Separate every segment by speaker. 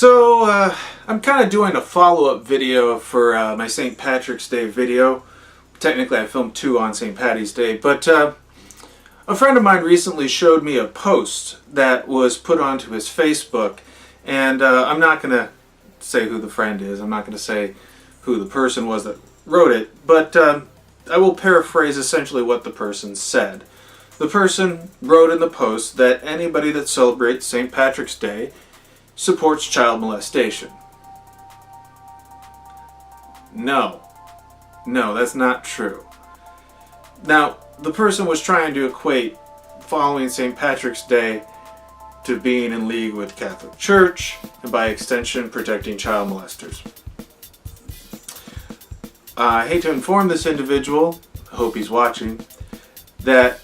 Speaker 1: I'm kind of doing a follow-up video for my St. Patrick's Day video. Technically I filmed two on St. Patty's Day, but a friend of mine recently showed me a post that was put onto his Facebook, and I'm not going to say who the friend is, I'm not going to say who the person was that wrote it, but I will paraphrase essentially what the person said. The person wrote in the post that anybody that celebrates St. Patrick's Day supports child molestation. No, that's not true. Now, the person was trying to equate following St. Patrick's Day to being in league with the Catholic Church, and by extension, protecting child molesters. I hate to inform this individual, I hope he's watching, that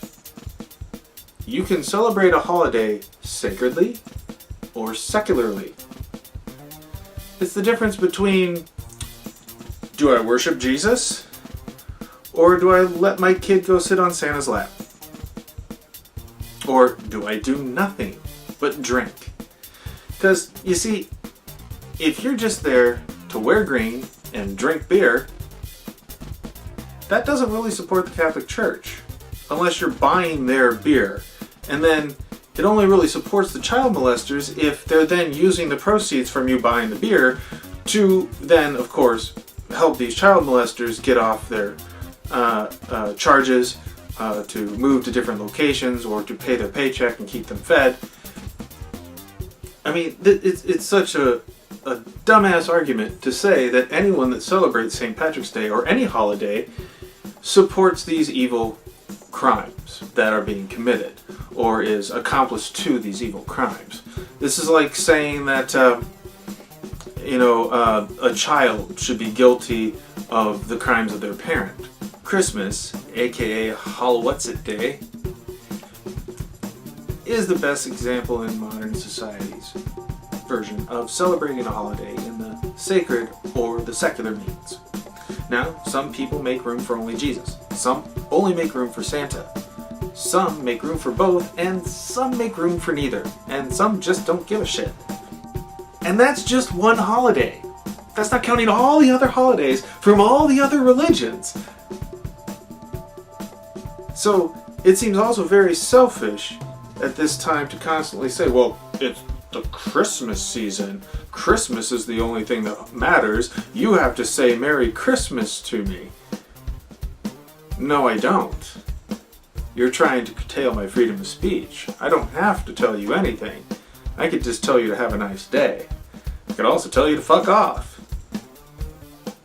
Speaker 1: you can celebrate a holiday sacredly or secularly. It's the difference between, do I worship Jesus, or do I let my kid go sit on Santa's lap? Or do I do nothing but drink? Because, you see, if you're just there to wear green and drink beer, that doesn't really support the Catholic Church, unless you're buying their beer. And then it only really supports the child molesters if they're then using the proceeds from you buying the beer to then, of course, help these child molesters get off their charges, to move to different locations, or to pay their paycheck and keep them fed. I mean, it's such a dumbass argument to say that anyone that celebrates St. Patrick's Day or any holiday supports these evil crimes that are being committed, or is accomplice to these evil crimes. This is like saying that a child should be guilty of the crimes of their parent. Christmas, aka Halloween Day, is the best example in modern society's version of celebrating a holiday in the sacred or the secular means. Now, some people make room for only Jesus. Some only make room for Santa. Some make room for both, and some make room for neither. And some just don't give a shit. And that's just one holiday. That's not counting all the other holidays from all the other religions. So, it seems also very selfish at this time to constantly say, well, it's the Christmas season. Christmas is the only thing that matters. You have to say Merry Christmas to me. No, I don't. You're trying to curtail my freedom of speech. I don't have to tell you anything. I could just tell you to have a nice day. I could also tell you to fuck off.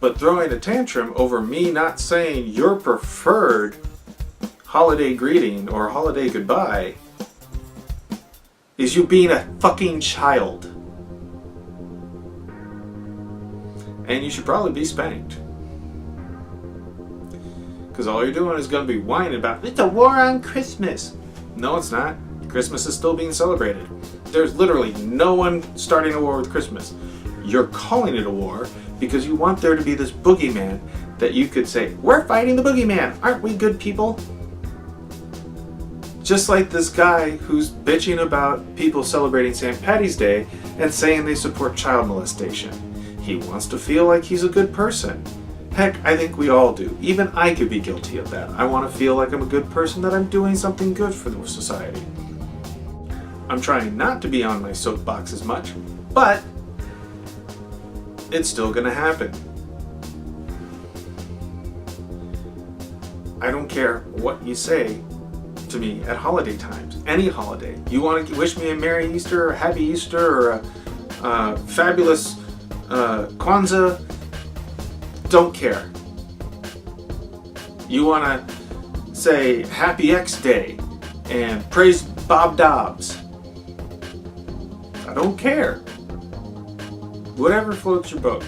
Speaker 1: But throwing a tantrum over me not saying your preferred holiday greeting or holiday goodbye is you being a fucking child. And you should probably be spanked. Because all you're doing is going to be whining about, it's a war on Christmas. No, it's not. Christmas is still being celebrated. There's literally no one starting a war with Christmas. You're calling it a war because you want there to be this boogeyman that you could say, we're fighting the boogeyman. Aren't we good people? Just like this guy who's bitching about people celebrating St. Patty's Day and saying they support child molestation. He wants to feel like he's a good person. Heck, I think we all do. Even I could be guilty of that. I want to feel like I'm a good person, that I'm doing something good for the society. I'm trying not to be on my soapbox as much, but it's still going to happen. I don't care what you say to me at holiday times, any holiday. You want to wish me a Merry Easter, or a Happy Easter, or a fabulous Kwanzaa, don't care. You want to say Happy X Day and praise Bob Dobbs, I don't care. Whatever floats your boat.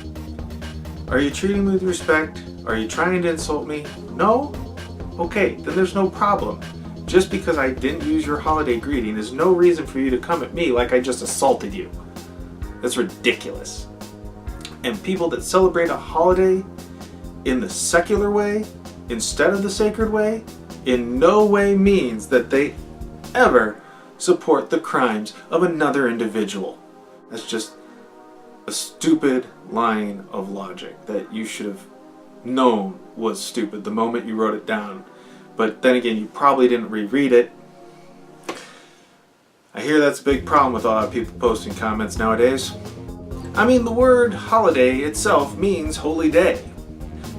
Speaker 1: Are you treating me with respect? Are you trying to insult me? No? Okay, then there's no problem. Just because I didn't use your holiday greeting is no reason for you to come at me like I just assaulted you. That's ridiculous. And people that celebrate a holiday in the secular way instead of the sacred way in no way means that they ever support the crimes of another individual. That's just a stupid line of logic that you should have known was stupid the moment you wrote it down. But then again, you probably didn't reread it. I hear that's a big problem with a lot of people posting comments nowadays. I mean, the word holiday itself means holy day.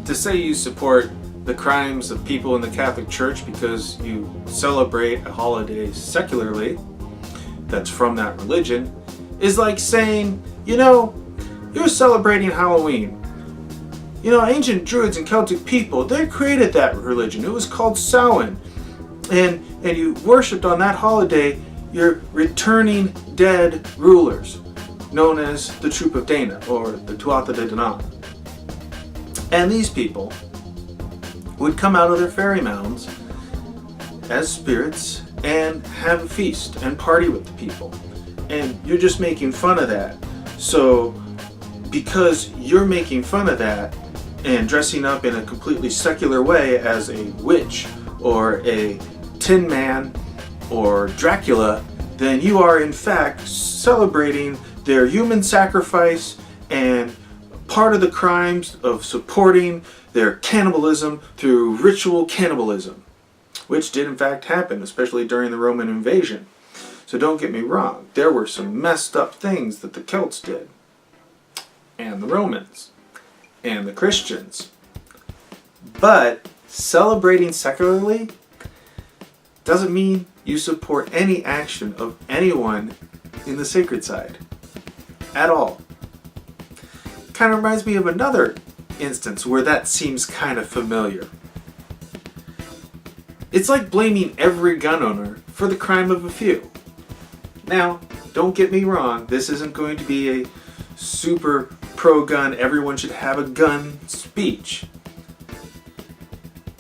Speaker 1: To say you support the crimes of people in the Catholic Church because you celebrate a holiday secularly that's from that religion is like saying, you're celebrating Halloween. Ancient Druids and Celtic people, they created that religion. It was called Samhain. And you worshipped on that holiday your returning dead rulers, known as the Troop of Dana, or the Tuatha De Danann. And these people would come out of their fairy mounds as spirits and have a feast and party with the people. And you're just making fun of that. So, because you're making fun of that and dressing up in a completely secular way as a witch or a Tin Man or Dracula, then you are in fact celebrating their human sacrifice and part of the crimes of supporting their cannibalism through ritual cannibalism, which did in fact happen, especially during the Roman invasion. So don't get me wrong, there were some messed up things that the Celts did, and the Romans, and the Christians. But celebrating secularly doesn't mean you support any action of anyone in the sacred side at all. Kind of reminds me of another instance where that seems kind of familiar. It's like blaming every gun owner for the crime of a few. Now, don't get me wrong, this isn't going to be a super pro-gun, everyone should have a gun speech.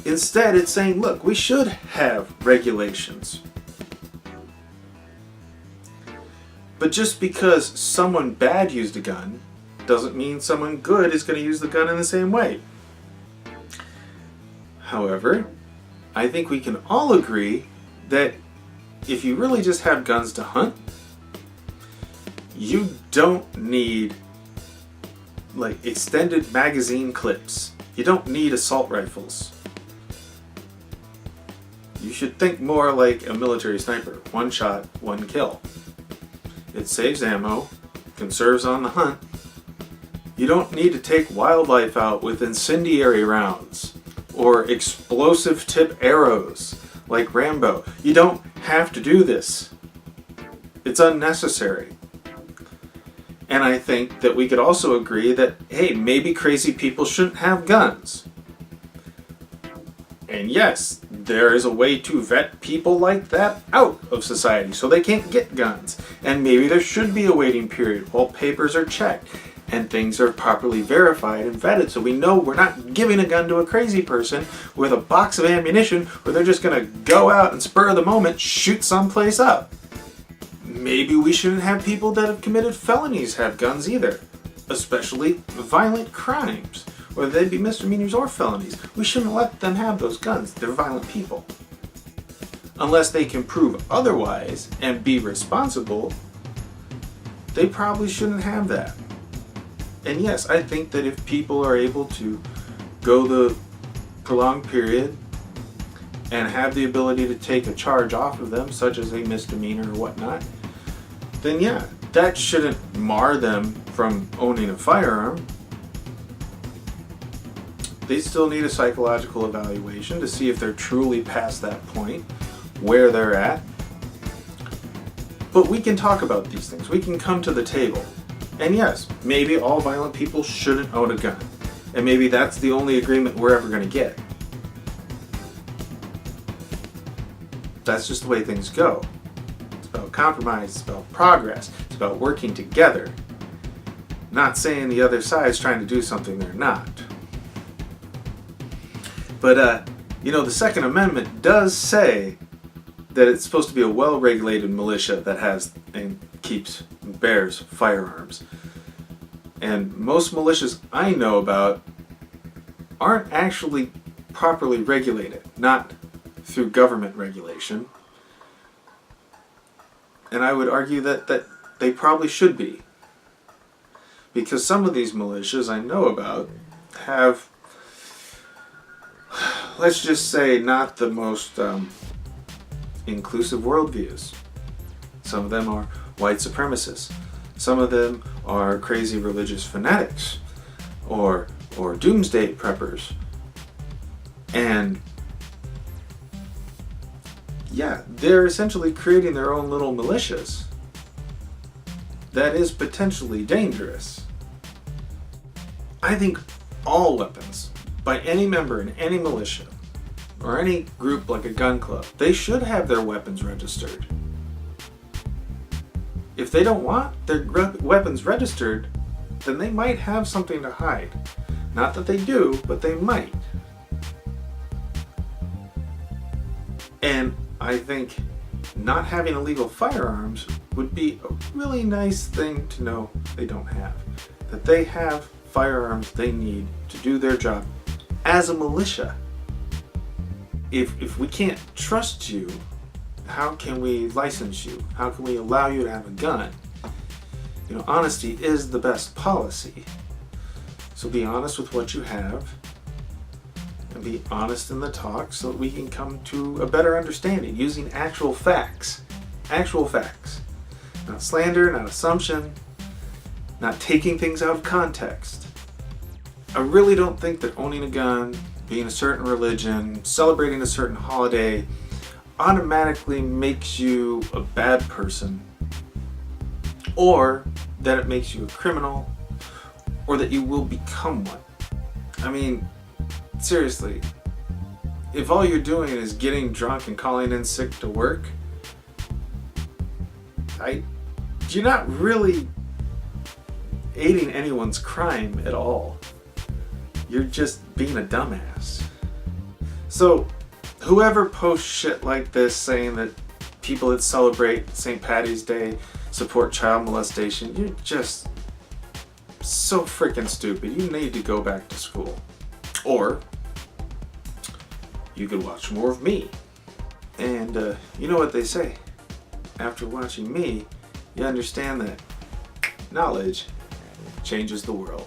Speaker 1: Instead, it's saying, look, we should have regulations. But just because someone bad used a gun doesn't mean someone good is going to use the gun in the same way. However, I think we can all agree that if you really just have guns to hunt, you don't need like extended magazine clips. You don't need assault rifles. You should think more like a military sniper. One shot, one kill. It saves ammo, conserves on the hunt. You don't need to take wildlife out with incendiary rounds or explosive tip arrows like Rambo. You don't have to do this. It's unnecessary. And I think that we could also agree that, hey, maybe crazy people shouldn't have guns. And yes, there is a way to vet people like that out of society so they can't get guns. And maybe there should be a waiting period while papers are checked and things are properly verified and vetted so we know we're not giving a gun to a crazy person with a box of ammunition where they're just going to go out and spur of the moment shoot someplace up. Maybe we shouldn't have people that have committed felonies have guns either, especially violent crimes, whether they be misdemeanors or felonies. We shouldn't let them have those guns. They're violent people. Unless they can prove otherwise and be responsible, they probably shouldn't have that. And yes, I think that if people are able to go the prolonged period and have the ability to take a charge off of them, such as a misdemeanor or whatnot, then yeah, that shouldn't mar them from owning a firearm. They still need a psychological evaluation to see if they're truly past that point, where they're at. But we can talk about these things. We can come to the table. And yes, maybe all violent people shouldn't own a gun. And maybe that's the only agreement we're ever going to get. That's just the way things go. It's about compromise, it's about progress, it's about working together. Not saying the other side's trying to do something they're not. But, the Second Amendment does say that it's supposed to be a well-regulated militia that has and bears firearms. And most militias I know about aren't actually properly regulated, not through government regulation. And I would argue that they probably should be. Because some of these militias I know about have, let's just say, not the most inclusive worldviews. Some of them are white supremacists. Some of them are crazy religious fanatics or doomsday preppers. And yeah, they're essentially creating their own little militias. That is potentially dangerous. I think all weapons by any member in any militia or any group like a gun club, they should have their weapons registered. If they don't want their weapons registered, then they might have something to hide. Not that they do, but they might. And I think not having illegal firearms would be a really nice thing to know they don't have. That they have firearms they need to do their job as a militia. If we can't trust you, how can we license you? How can we allow you to have a gun? You know, honesty is the best policy. So be honest with what you have and be honest in the talk so that we can come to a better understanding using actual facts. Actual facts. Not slander, not assumption, not taking things out of context. I really don't think that owning a gun, being a certain religion, celebrating a certain holiday automatically makes you a bad person, or that it makes you a criminal, or that you will become one. I mean, seriously, if all you're doing is getting drunk and calling in sick to work, you're not really aiding anyone's crime at all. You're just being a dumbass. So, whoever posts shit like this saying that people that celebrate St. Patty's Day support child molestation, you're just so freaking stupid. You need to go back to school. Or, you could watch more of me. And you know what they say. After watching me, you understand that knowledge changes the world.